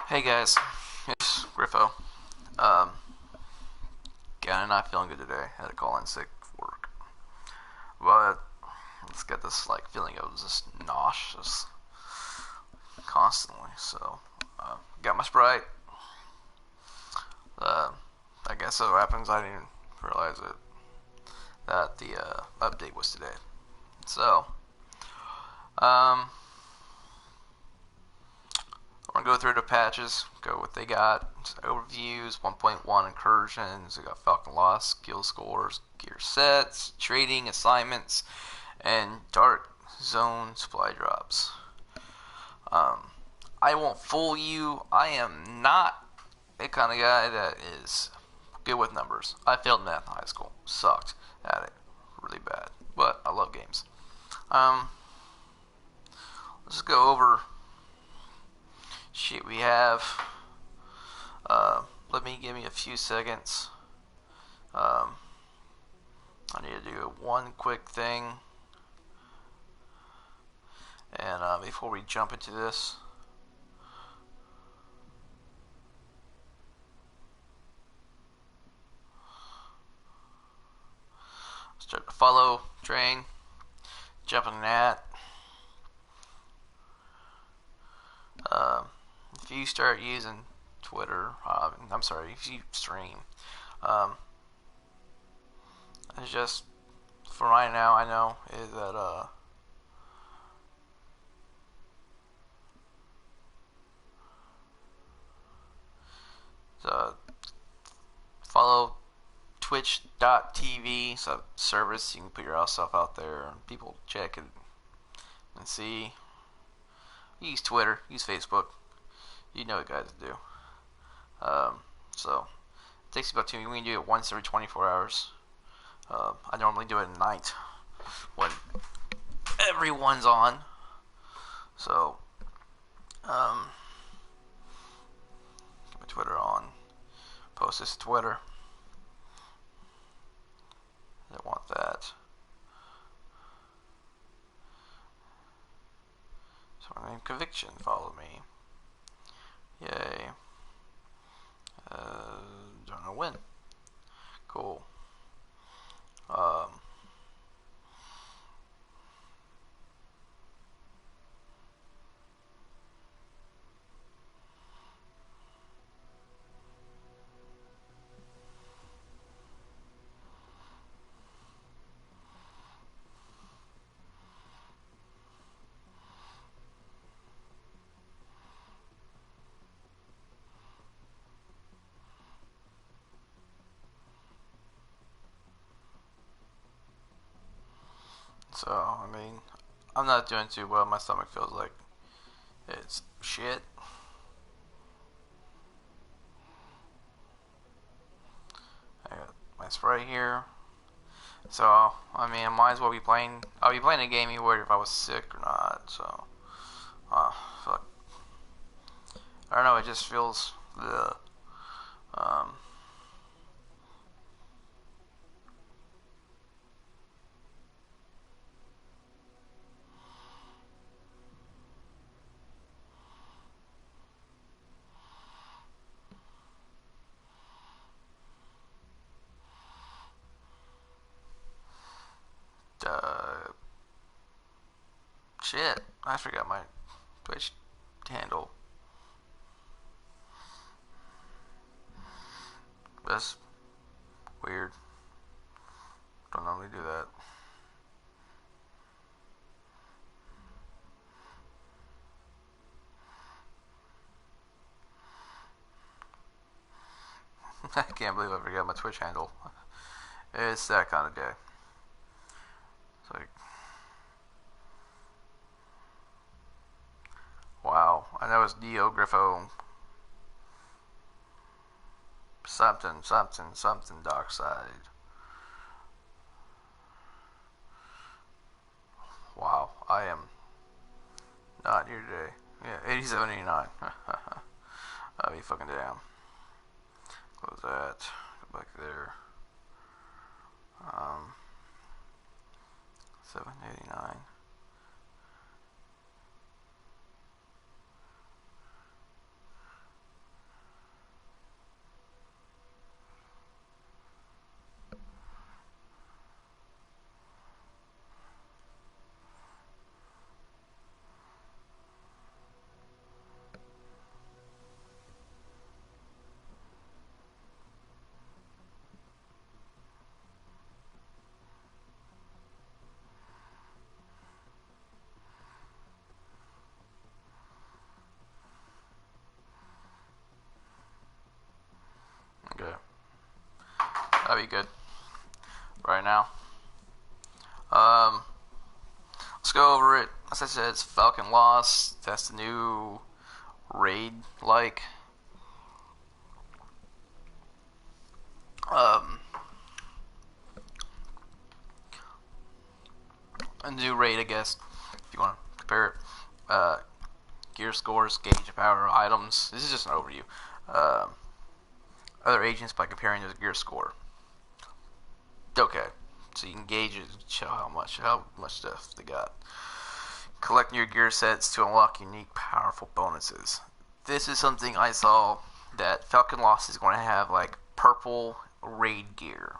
Hey guys, it's Griffo. Um, Kinda not feeling good today. Had to call in sick for work, but let's get this feeling of just nauseous constantly. So, got my Sprite. Uh, I guess so happens I didn't realize it that the update was today. So, um, I'm gonna go through the patches, go what they got. Overviews, 1.1 incursions, we got Falcon Lost, kill scores, gear sets, trading assignments, and Dark Zone supply drops. Um, I won't fool you. I am not the kind of guy that is good with numbers. I failed math in high school. Sucked at it. Really bad. But I love games. Um, let's just go over shit we have. Let me give me a few seconds. Um, I need to do one quick thing. And before we jump into this, start to follow train, jumping in that. Uh, if you start using Twitter, I'm sorry, if you stream, um, it's just for right now. I know is that the follow twitch.tv, so service you can put your stuff out there and people check it and see. Use Twitter, use Facebook. You know what guys do. Um, so it takes about 2. We can do it once every 24 hours. I normally do it at night when everyone's on. So, um, get my Twitter on. Post this to Twitter. I don't want that. Someone named Conviction, follow me. Yay. Don't know when. Cool. Um, so, I mean, I'm not doing too well. My stomach feels like it's shit. I got my Sprite here. So, I mean, I might as well be playing. I'll be playing a game either if I was sick or not. So, fuck. I don't know. It just feels the um. Uh, shit. I forgot my Twitch handle. That's weird. Don't normally do that. I can't believe I forgot my Twitch handle. It's that kind of day. It's like, wow. I know it's Dio Griffo. Something, something, something dark side. Wow. I am not here today. Yeah, 8789. I'll be fucking damn. Close that. Go back there. 789. that'd be good. Right now. Let's go over it. As I said, it's Falcon Lost. That's the new raid like. A new raid, I guess, if you want to compare it. Gear scores, gauge power, items. This is just an overview. Other agents by comparing the gear score. Okay, so you can gauge it, show how much stuff they got. Collecting your gear sets to unlock unique, powerful bonuses. This is something I saw that Falcon Lost is going to have, like purple raid gear.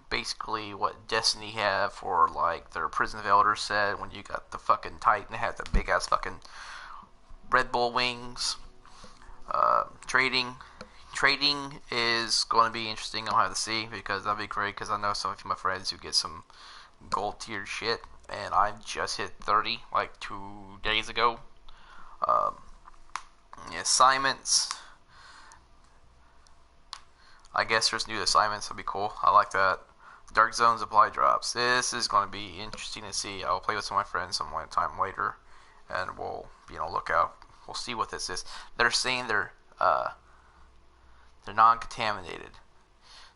Basically, what Destiny have for like their Prison of Elders set when you got the fucking Titan, it had the big ass fucking Red Bull wings. Trading is going to be interesting. I'll have to see because that'll be great. Because I know some of my friends who get some gold tier shit, and I just hit 30 like 2 days ago. Assignments. I guess there's new assignments. That'll be cool. I like that. Dark Zone supply drops. This is going to be interesting to see. I'll play with some of my friends some time later, and we'll be on the lookout. We'll see what this is. They're saying they're non-contaminated.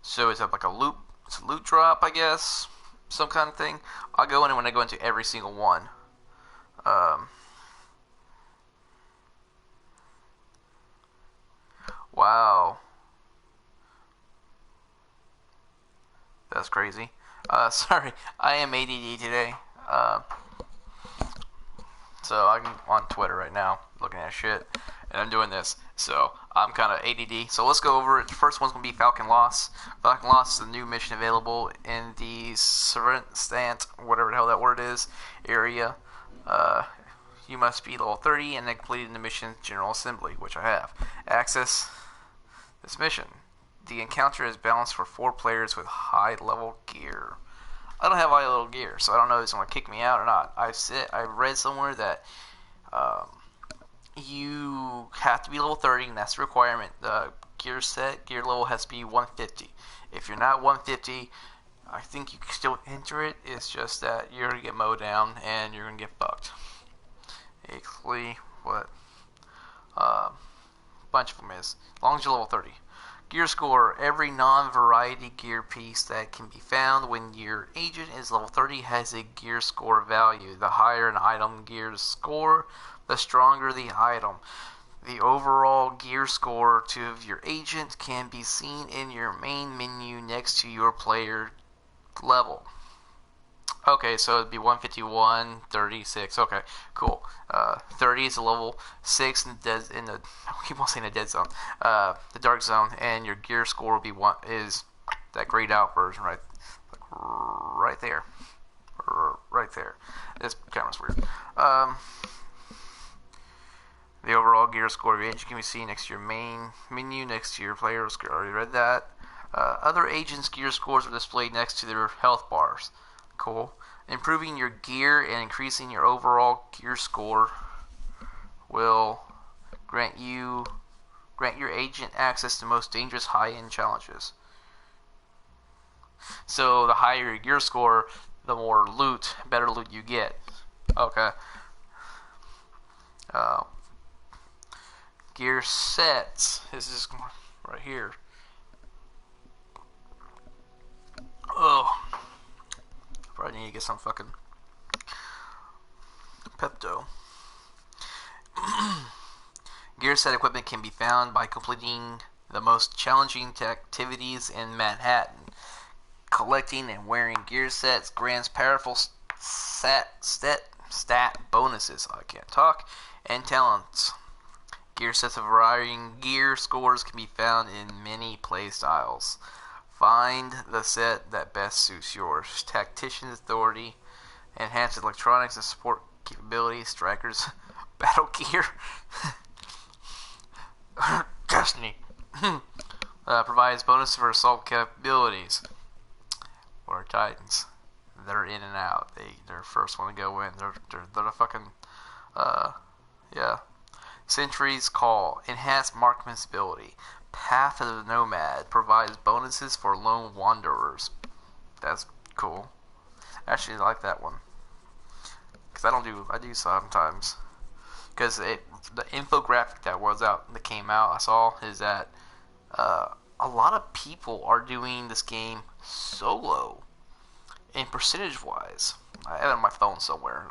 So it's like it's a loot drop, I guess, some kind of thing. I'll go in, and when I go into every single one, wow. That's crazy. Sorry, I am ADD today. So I'm on Twitter right now looking at shit, and I'm doing this. So I'm kind of ADD. So let's go over it. The first one's going to be Falcon Lost. Falcon Lost is a new mission available in the Servant, whatever the hell that word is, area. You must be level 30 and then completed the mission General Assembly, which I have. Access this mission. The encounter is balanced for 4 players with high level gear. I don't have high level gear, so I don't know if it's going to kick me out or not. I read somewhere that you have to be level 30, and that's the requirement. The gear level has to be 150. If you're not 150, I think you can still enter it. It's just that you're going to get mowed down and you're going to get fucked. Basically, what bunch of them is. As long as you're level 30. Gear score. Every non-variety gear piece that can be found when your agent is level 30 has a gear score value. The higher an item gear score, the stronger the item. The overall gear score of your agent can be seen in your main menu next to your player level. Okay, so it'd be 151, 36. Okay, cool. 30 is a level 6 in the I keep on saying the dead zone, the dark zone, and your gear score will be is that grayed out version right there, right there. This camera's weird. The overall gear score of your agent can be seen next to your main menu, next to your player. I already read that. Other agents' gear scores are displayed next to their health bars. Cool. Improving your gear and increasing your overall gear score will grant your agent access to most dangerous high-end challenges. So the higher your gear score, the more better loot you get. Okay. Gear sets. This is right here. Oh. Probably need to get some fucking Pepto. Gear set equipment can be found by completing the most challenging activities in Manhattan. Collecting and wearing gear sets grants powerful stat bonuses. I can't talk. And talents. Gear sets of varying gear scores can be found in many playstyles. Find the set that best suits yours. Tactician's Authority, enhanced electronics and support capabilities, strikers, battle gear, Destiny, provides bonuses for assault capabilities. Or Titans, they're in and out. They're first one to go in. They're the fucking yeah. Sentry's Call, enhanced marksman's ability. Path of the Nomad provides bonuses for lone wanderers. That's cool. Actually, I like that one. Because I do sometimes. Because the infographic that came out, I saw, is that a lot of people are doing this game solo. And percentage-wise, I have it on my phone somewhere,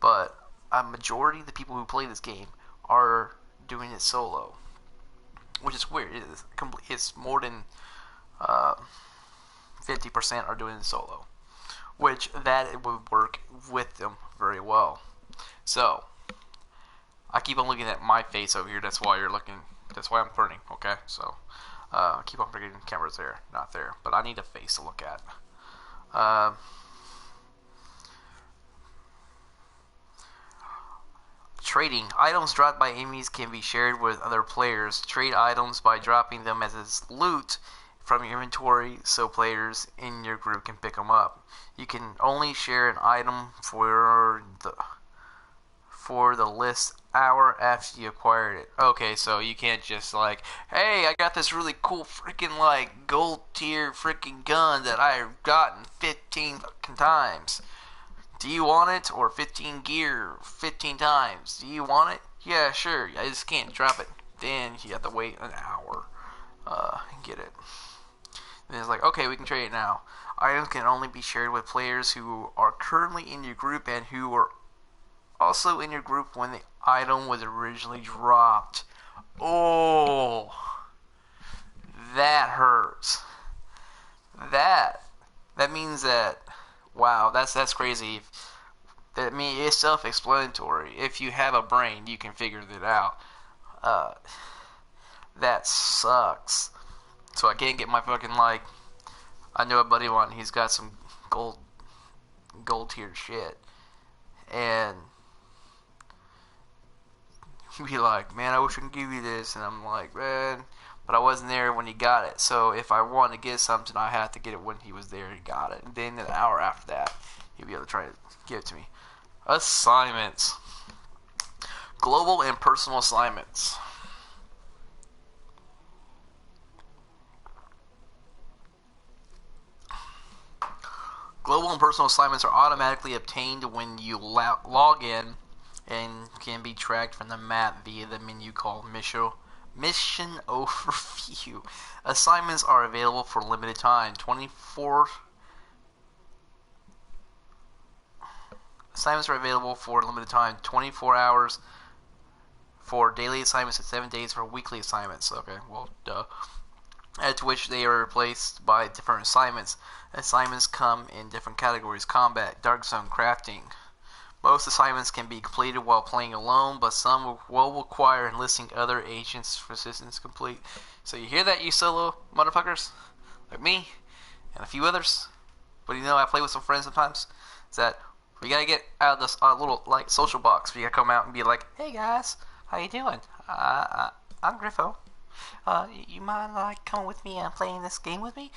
but a majority of the people who play this game are doing it solo, which is weird. It's more than 50% are doing it solo, which that it would work with them very well. So I keep on looking at my face over here. That's why you're looking. That's why I'm turning. Okay, so I keep on forgetting the camera's there, not there. But I need a face to look at. Trading. Items dropped by enemies can be shared with other players. Trade items by dropping them as loot from your inventory so players in your group can pick them up. You can only share an item for the list hour after you acquired it. Okay, so you can't just like, hey, I got this really cool freaking like gold tier freaking gun that I've gotten 15 fucking times. Do you want it? Or 15 gear 15 times. Do you want it? Yeah, sure. I just can't drop it. Then you have to wait an hour and get it. And it's like, okay, we can trade it now. Items can only be shared with players who are currently in your group and who were also in your group when the item was originally dropped. Oh, that hurts. That means that, wow, that's crazy. That means it's self-explanatory. If you have a brain, you can figure it out. That sucks. So I can't get my fucking like. I know a buddy one. He's got some gold tier shit, and he'd be like, "Man, I wish I could give you this," and I'm like, "Man." But I wasn't there when he got it, so if I wanted to get something, I had to get it when he was there and got it. And then an hour after that, he'd be able to try to give it to me. Assignments. Global and personal assignments. Global and personal assignments are automatically obtained when you log in and can be tracked from the map via the menu called Mission Overview. Assignments are available for limited time. 24 assignments are available for limited time. 24 hours for daily assignments and 7 days for weekly assignments. Okay, well, duh. At which they are replaced by different assignments. Assignments come in different categories: combat, dark zone, crafting. Most assignments can be completed while playing alone, but some will require enlisting other agents for assistance complete. So you hear that, you solo motherfuckers? Like me, and a few others. But you know, I play with some friends sometimes. Is that we gotta get out of this little like social box. We gotta come out and be like, "Hey guys, how you doing? I'm Griffo. You mind like coming with me and playing this game with me?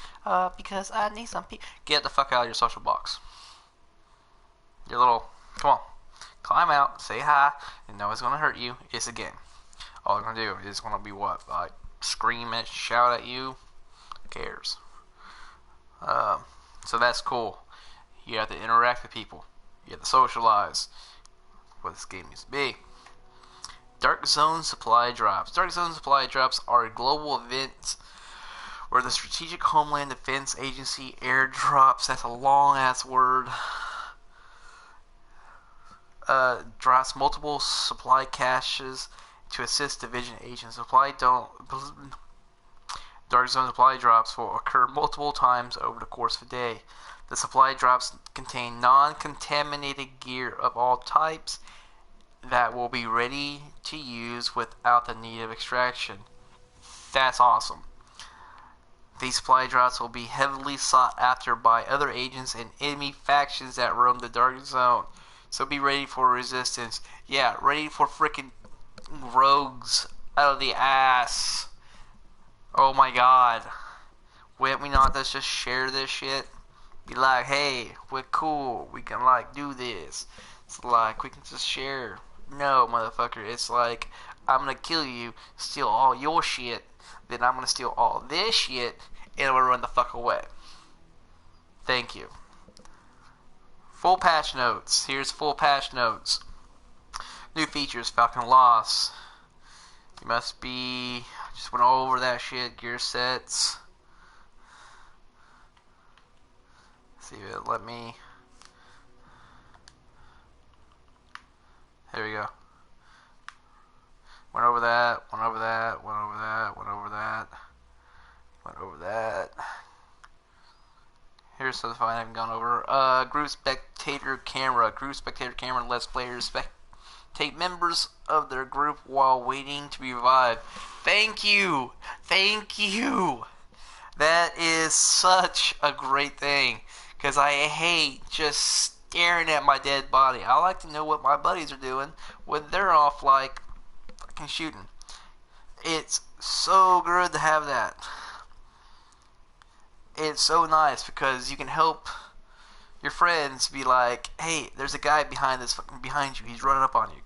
Because I need some people." Get the fuck out of your social box. Your little, come on, climb out, say hi, and no one's gonna hurt you. It's a game. All they're gonna do is gonna be what, like scream and shout at you. Who cares? So that's cool. You have to interact with people. You have to socialize. What this game used to be. Dark Zone Supply Drops. Dark Zone Supply Drops are global events where the Strategic Homeland Defense Agency airdrops, that's a long ass word, drops multiple supply caches to assist division agents. Dark Zone supply drops will occur multiple times over the course of a day. The supply drops contain non-contaminated gear of all types that will be ready to use without the need of extraction. That's awesome. These supply drops will be heavily sought after by other agents and enemy factions that roam the Dark Zone. So be ready for resistance. Yeah, ready for freaking rogues out of the ass. Oh my god. Wouldn't we not just share this shit? Be like, hey, we're cool. We can like do this. It's like we can just share. No, motherfucker. It's like I'm gonna kill you, steal all your shit, then I'm gonna steal all this shit, and I'm gonna run the fuck away. Thank you. Full patch notes. Here's full patch notes. New features, Falcon Loss. You must be... Just went all over that shit. Gear sets. Let's see if it let me... There we go. Went over that, went over that, went over that, went over that, went over that. Here's something I haven't gone over. Group spectator camera. Group spectator camera lets players spectate members of their group while waiting to be revived. Thank you! Thank you! That is such a great thing. Because I hate just staring at my dead body. I like to know what my buddies are doing when they're off, like, fucking shooting. It's so good to have that. It's so nice because you can help your friends be like, hey, there's a guy behind you. He's running up on you.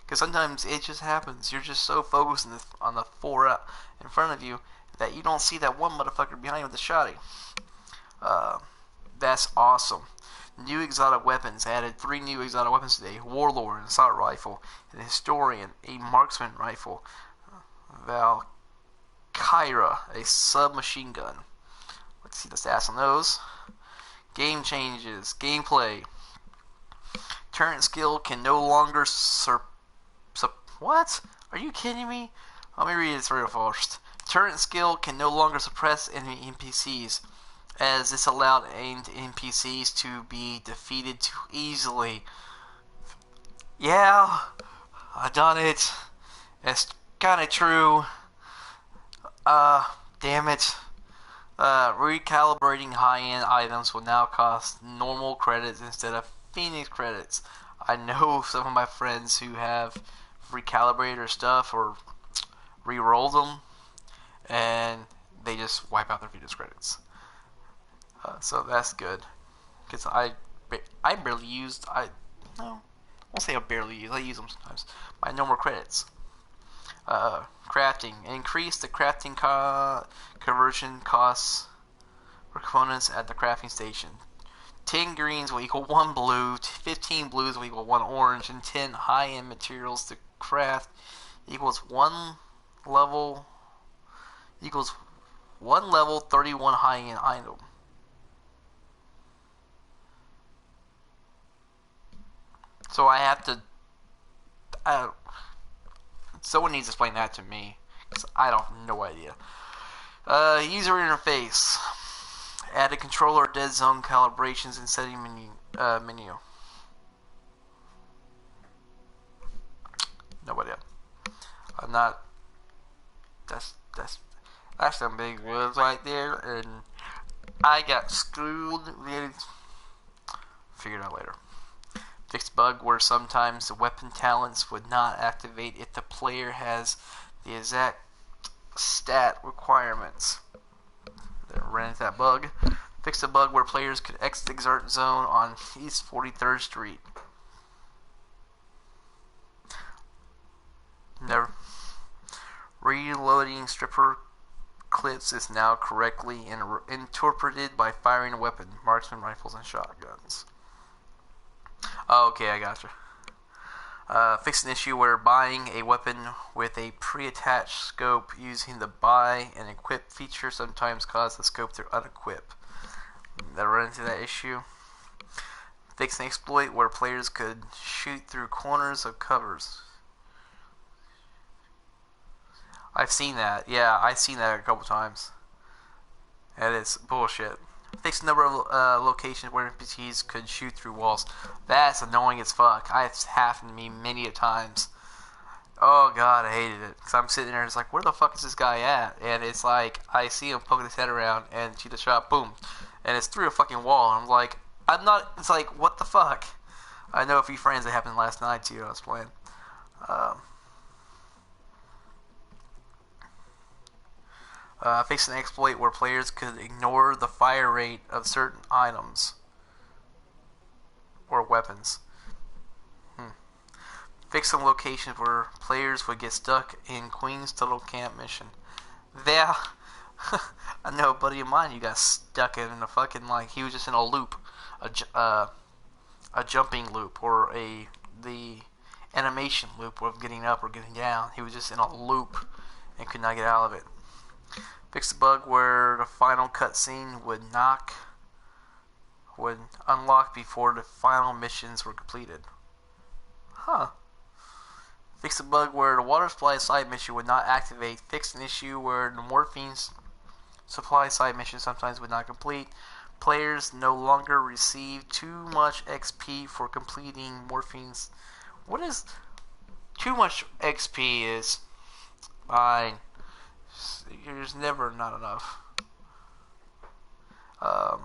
Because sometimes it just happens. You're just so focused on the four in front of you that you don't see that one motherfucker behind you with the shotty. That's awesome. New exotic weapons. Added 3 new exotic weapons today. Warlord, an assault rifle, an historian, a marksman rifle, Valkyra, a submachine gun. Let's see the stats on those. Game changes. Gameplay. Turret skill can no longer what? Are you kidding me? Let me read this real first. Turret skill can no longer suppress enemy NPCs, as this allowed aimed NPCs to be defeated too easily. Yeah, I done it. It's kinda true. Damn it. Recalibrating high-end items will now cost normal credits instead of Phoenix credits. I know some of my friends who have recalibrated their stuff or re-rolled them, and they just wipe out their Phoenix credits. So that's good. Because I barely used, I won't say I barely use, I use them sometimes. My no more credits. Crafting. Increase the crafting conversion costs for components at the crafting station. 10 greens will equal 1 blue, 15 blues will equal 1 orange, and 10 high-end materials to craft equals 1 level 31 high-end item. So I have to... someone needs to explain that to me, because I don't have no idea. User interface. Add a controller dead zone calibrations and setting menu. No idea. I'm not... That's some big words right there, and I got screwed. Figure it out later. Fixed bug where sometimes the weapon talents would not activate if the player has the exact stat requirements. They ran into that bug. Fixed a bug where players could exit the exert zone on East 43rd Street. Never. Reloading stripper clips is now correctly interpreted by firing a weapon, marksman rifles and shotguns. Oh, okay, I gotcha. Fix an issue where buying a weapon with a pre-attached scope using the buy and equip feature sometimes causes the scope to unequip. Never run into that issue. Fix an exploit where players could shoot through corners of covers. I've seen that. Yeah, I've seen that a couple times. That is bullshit. Fix a number of locations where NPCs could shoot through walls. That's annoying as fuck. It's happened to me many a times. Oh god, I hated it. Because I'm sitting there and it's like, where the fuck is this guy at? And it's like, I see him poking his head around and shoot a shot, boom. And it's through a fucking wall. And I'm like, it's like, what the fuck? I know a few friends that happened last night too, I was playing. Fix an exploit where players could ignore the fire rate of certain items or weapons. Fix some locations where players would get stuck in Queen's Total Camp mission. There, I know a buddy of mine who got stuck in a fucking, like, he was just in a loop, a jumping loop, or the animation loop of getting up or getting down. He was just in a loop and could not get out of it. Fix the bug where the final cutscene would unlock before the final missions were completed. Huh. Fix the bug where the water supply side mission would not activate. Fix an issue where the morphine supply side mission sometimes would not complete. Players no longer receive too much XP for completing morphine's. What is too much XP is? Fine. There's never not enough. The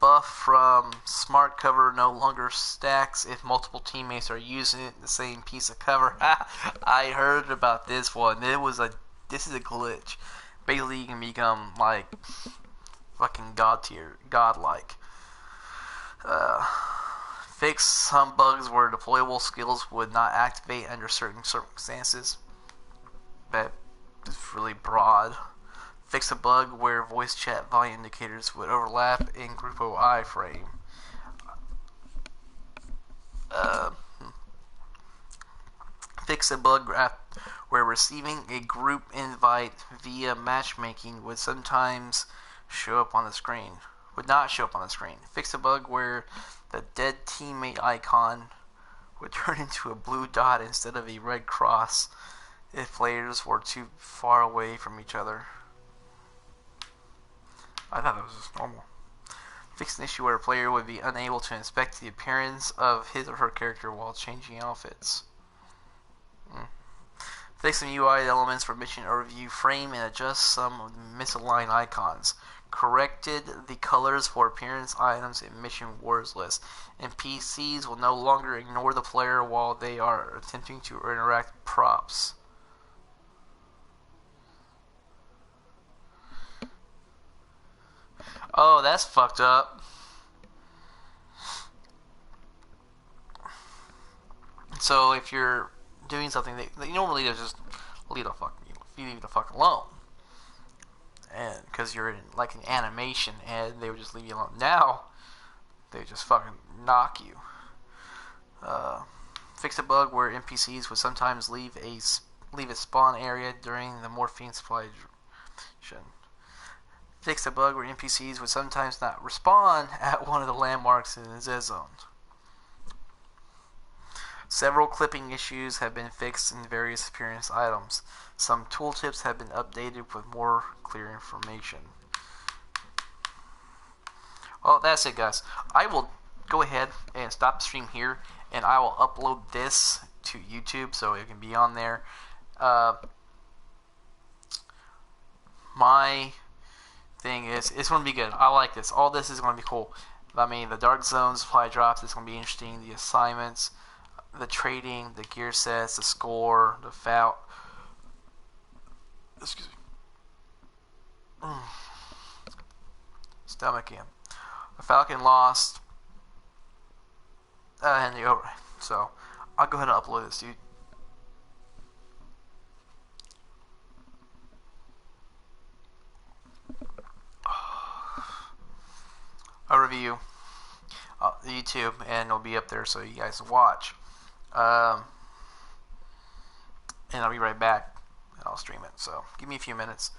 buff from Smart Cover no longer stacks if multiple teammates are using it, the same piece of cover. I heard about this one. This is a glitch. Basically, you can become like fucking god tier, godlike. Fix some bugs where deployable skills would not activate under certain circumstances. That is really broad. Fix a bug where voice chat volume indicators would overlap in Grupo iframe. Fix a bug where receiving a group invite via matchmaking would sometimes show up on the screen. Would not show up on the screen. Fix a bug where the dead teammate icon would turn into a blue dot instead of a red cross if players were too far away from each other. I thought that was just normal. Fix an issue where a player would be unable to inspect the appearance of his or her character while changing outfits. Fix some UI elements for mission overview frame and adjust some misaligned icons. Corrected the colors for appearance items in mission wars list. NPCs will no longer ignore the player while they are attempting to interact with props. Oh, that's fucked up. So if you're doing something that normally they just leave the fuck alone, and because you're in like an animation and they would just leave you alone. Now they just fucking knock you. Fix a bug where NPCs would sometimes leave a spawn area during the morphine supply. Fix a bug where NPCs would sometimes not respawn at one of the landmarks in the Z zone. Several clipping issues have been fixed in various appearance items. Some tooltips have been updated with more clear information. Well, that's it, guys. I will go ahead and stop the stream here, and I will upload this to YouTube so it can be on there. My thing is, it's going to be good. I like this. All this is going to be cool. I mean, the Dark Zone supply drops is going to be interesting. The assignments, the trading, the gear sets, the score, the foul. Excuse me. Stomach in. The Falcon lost. And the override. So, I'll go ahead and upload this, dude. A review. YouTube, and it'll be up there so you guys can watch. And I'll be right back, and I'll stream it. So, give me a few minutes.